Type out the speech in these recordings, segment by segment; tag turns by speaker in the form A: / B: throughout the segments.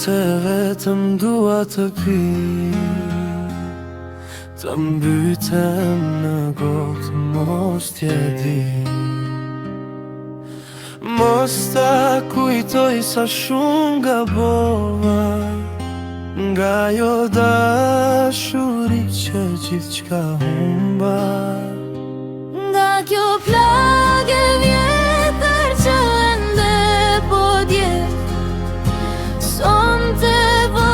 A: Sonte vetëm dua të pi, të mbytem në gotë, mos t'je di. Mos ta kujtoj sa shumë gabova, nga jo dashuri që gjithçka humba.
B: Nga kjo plagë vjetër që ende po djet, sonte po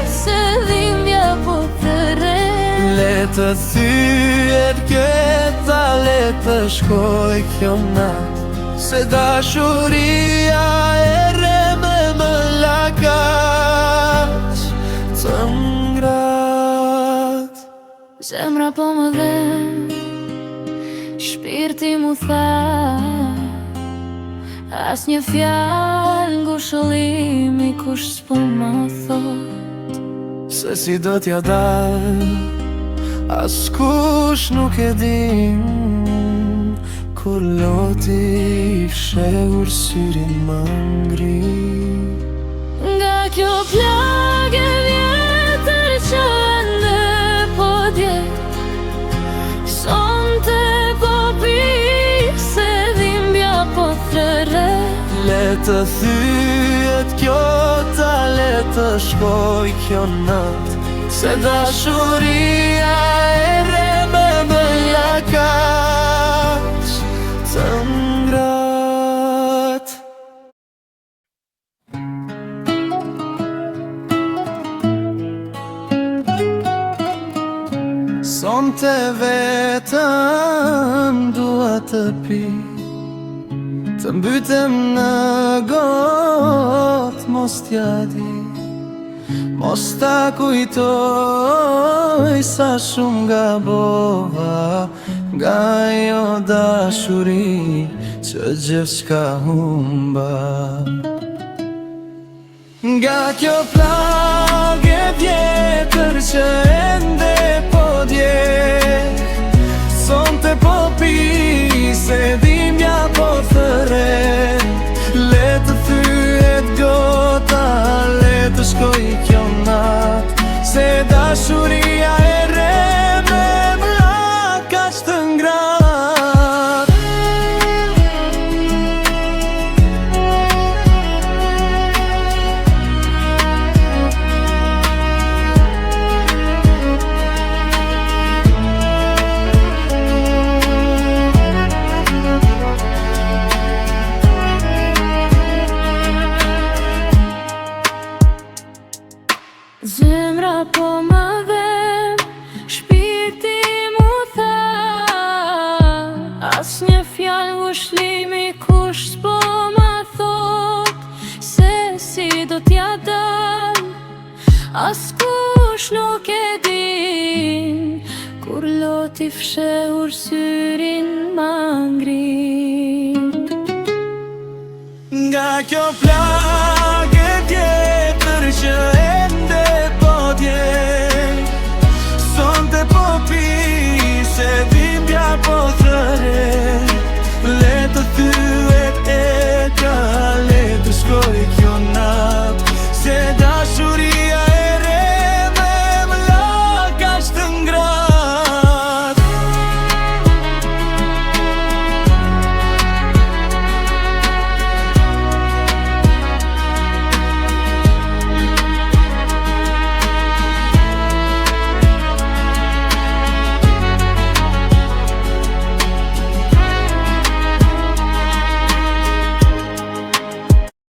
B: se dhimbja po të rret.
A: Le të thyet këta, le të shkoj kjo nat, se dashuria e reme më lakaq të ngrat.
B: Zemra po më dhem, shpirti mu tha, as një fjallë ngushëllimi kush s'po më thot.
A: Se si do t'ja dal, as kush nuk e din, kur loti i fshehur syrin më ngri.
B: Nga kjo plagë vjetër që ende po djet, sonte po se dhimbja po të rret.
A: Le të thyet kjo ta, le të shkoj kjo nat, se dashuria e reme më lakaq të ngrat. Sonte vetëm dua të pi, të mbytem në gotë, mos t'ja di. Mos ta kujtoj sa shumë gabova, nga jo dashuri që gjithçka humba. Nga kjo plagë vjetër që ende po djeg, sonte po se dhimbja po të rret. Le të thyet gota, le të shkoj kjo nat, se dashuria e reme më lakaq të ngrat.
B: Zemra po më dhem, shpirti mu tha, as një fjallë ngushlimi kush s'po më thot. Se si do t'ja dal, as kush nuk e din, kur loti fshehur syrin më ngri.
A: Nga kjo plagë